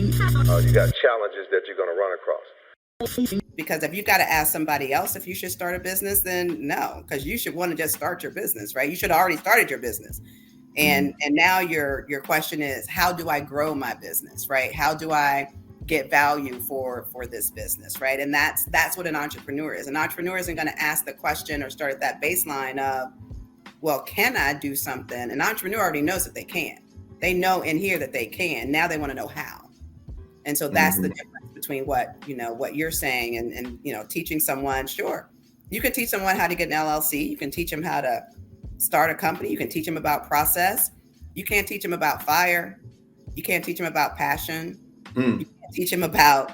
You got challenges that you're going to run across. Because if you got to ask somebody else if you should start a business, then no, because you should want to just start your business, right? You should have already started your business. And now your question is, how do I grow my business, right? How do I get value for this business, right? And that's what an entrepreneur is. An entrepreneur isn't going to ask the question or start at that baseline of, well, can I do something? An entrepreneur already knows that they can. They know in here that they can. Now they want to know how. And so that's the difference between what you're saying and teaching someone. Sure, you can teach someone how to get an LLC. You can teach them how to start a company. You can teach them about process. You can't teach them about fire. You can't teach them about passion. You can't teach them about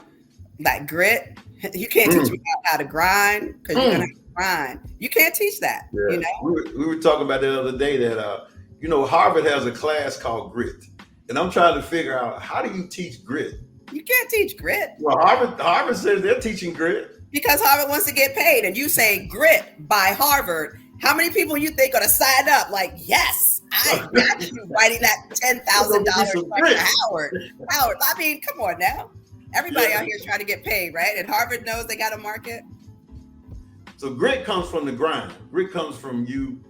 like grit. You can't teach them about how to grind, because you're gonna have to grind. You can't teach that. Yeah. We were talking about the other day that Harvard has a class called grit, and I'm trying to figure out, how do you teach grit? You can't teach grit. Well, Harvard says they're teaching grit because Harvard wants to get paid, and you say grit by Harvard. How many people you think are going to sign up? Like, yes, I got you writing that $10,000 for Howard. I mean, come on now. Everybody out here is trying to get paid, right? And Harvard knows they got a market. So grit comes from the grind. Grit comes from you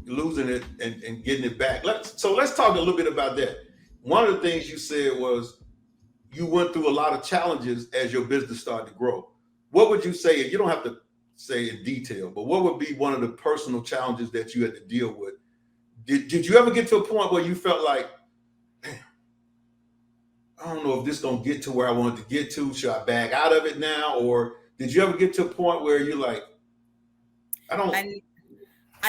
losing it and getting it back. Let's talk a little bit about that. One of the things you said was you went through a lot of challenges as your business started to grow. What would you say, and you don't have to say in detail, but what would be one of the personal challenges that you had to deal with? Did you ever get to a point where you felt like, damn, I don't know if this is going to get to where I wanted to get to. Should I back out of it now? Or did you ever get to a point where you're like, I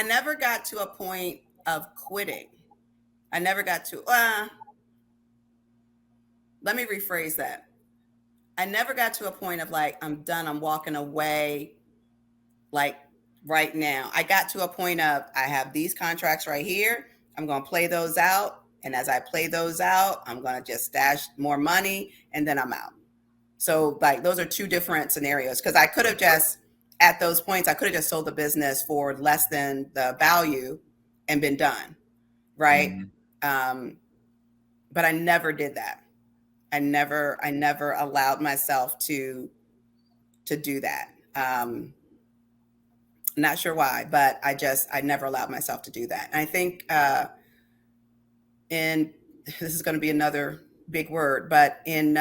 never got to a point of quitting. I never got to, let me rephrase that. I never got to a point of like, I'm done, I'm walking away, like right now. I got to a point of, I have these contracts right here. I'm going to play those out. And as I play those out, I'm going to just stash more money and then I'm out. So like, those are two different scenarios, because I could have just, at those points, I could have just sold the business for less than the value and been done. Right. But I never did that. I never allowed myself to do that. Not sure why, but I never allowed myself to do that. And I think, this is going to be another big word, but in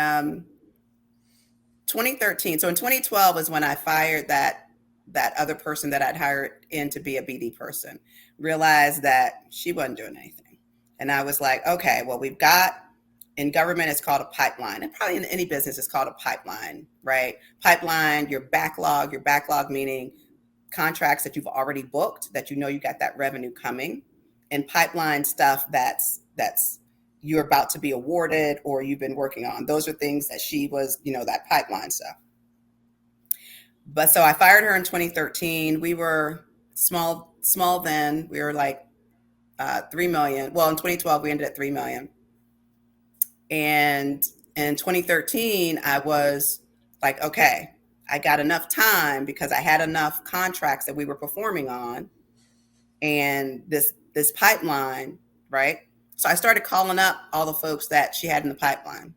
2013, so in 2012 was when I fired that other person that I'd hired in to be a BD person, realized that she wasn't doing anything. And I was like, okay, well, we've got, in government, it's called a pipeline. And probably in any business, it's called a pipeline, right? Pipeline, your backlog meaning contracts that you've already booked, that you got that revenue coming. And pipeline stuff that's you're about to be awarded or you've been working on. Those are things that she was, that pipeline stuff. But so I fired her in 2013. We were small then. We were like 3 million. Well, in 2012, we ended at 3 million. And in 2013, I was like, okay, I got enough time because I had enough contracts that we were performing on, and this pipeline, right? So I started calling up all the folks that she had in the pipeline.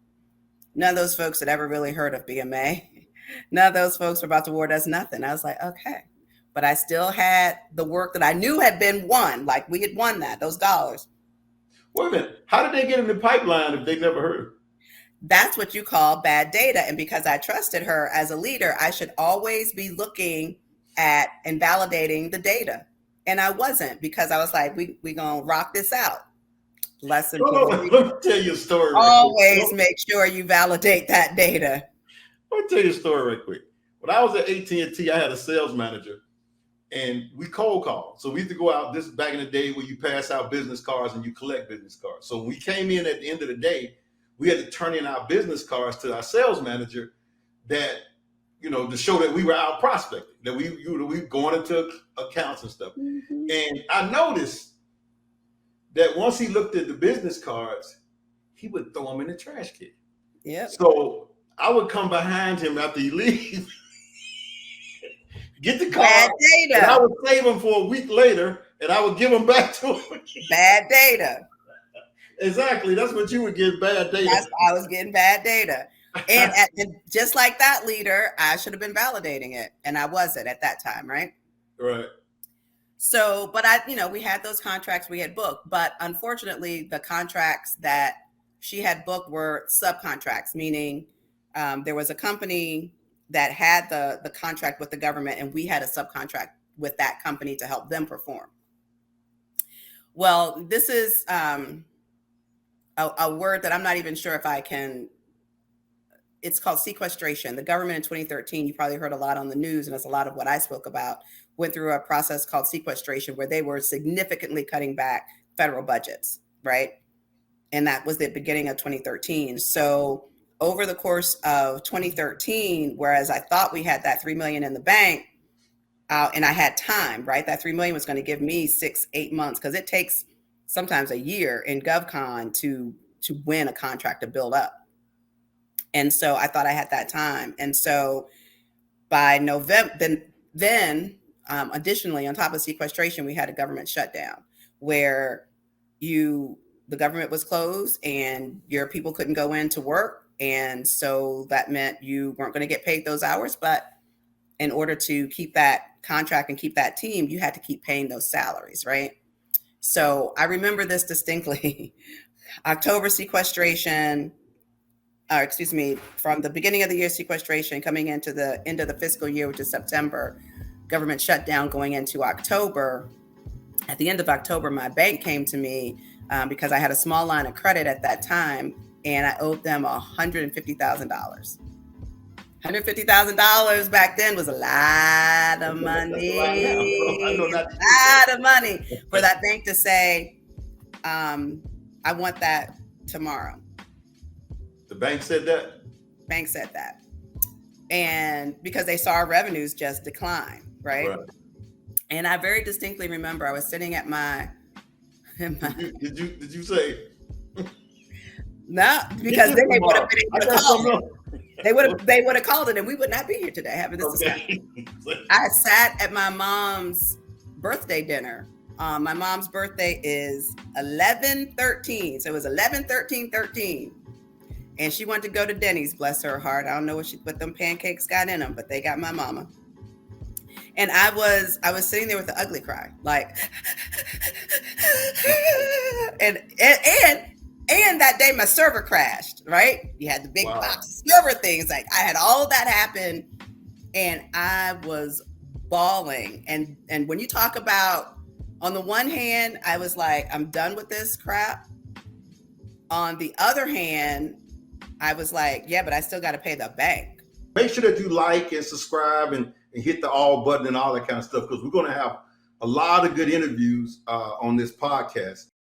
None of those folks had ever really heard of BMA. None of those folks were about to award us nothing. I was like, okay. But I still had the work that I knew had been won. Like we had won those dollars. Wait a minute. How did they get in the pipeline if they never heard? That's what you call bad data. And because I trusted her as a leader, I should always be looking at and validating the data. And I wasn't, because I was like, we going to rock this out. Lesson. Let me tell you a story. Always make sure you validate that data. Let me tell you a story right quick. When I was at AT&T, I had a sales manager. And we cold called. So we used to go out, this is back in the day where you pass out business cards and you collect business cards. So when we came in at the end of the day, we had to turn in our business cards to our sales manager that, to show that we were out prospecting, that we going into accounts and stuff. Mm-hmm. And I noticed that once he looked at the business cards, he would throw them in the trash can. Yeah. So I would come behind him after he leaves. Get the card, bad data. And I would save them for a week later, and I would give them back to him. Bad data. Exactly. That's what you would get, bad data. I was getting bad data. And just like that leader, I should have been validating it. And I wasn't at that time, right? Right. So, but we had those contracts we had booked, but unfortunately the contracts that she had booked were subcontracts, meaning there was a company that had the contract with the government and we had a subcontract with that company to help them perform. Well, this is a word that I'm not even sure if I can. It's called sequestration. The government in 2013, you probably heard a lot on the news, and it's a lot of what I spoke about, went through a process called sequestration where they were significantly cutting back federal budgets, right? And that was the beginning of 2013. So over the course of 2013, whereas I thought we had that $3 million in the bank, and I had time, right? That $3 million was going to give me 6-8 months, because it takes sometimes a year in GovCon to win a contract to build up. And so I thought I had that time. And so by November, then additionally, on top of sequestration, we had a government shutdown where the government was closed and your people couldn't go in to work. And so that meant you weren't going to get paid those hours. But in order to keep that contract and keep that team, you had to keep paying those salaries, right? So I remember this distinctly. October sequestration, from the beginning of the year sequestration coming into the end of the fiscal year, which is September, government shutdown going into October. At the end of October, my bank came to me because I had a small line of credit at that time, and I owed them $150,000. $150,000 back then was a lot of money. A lot of money for that bank to say, I want that tomorrow. The bank said that? Bank said that. And because they saw our revenues just decline, right? And I very distinctly remember I was sitting at my Did you say no, because then they would have been able to call it. They would have called it and we would not be here today having this discussion. I sat at my mom's birthday dinner. My mom's birthday is 11/13. So it was 11/13/13. And she wanted to go to Denny's, bless her heart. I don't know what them pancakes got in them, but they got my mama. And I was sitting there with the ugly cry, like, and that day my server crashed, right? You had the big box server things. Like I had all of that happen and I was bawling. And when you talk about, on the one hand, I was like, I'm done with this crap. On the other hand, I was like, yeah, but I still got to pay the bank. Make sure that you like and subscribe and hit the all button and all that kind of stuff, because we're going to have a lot of good interviews on this podcast.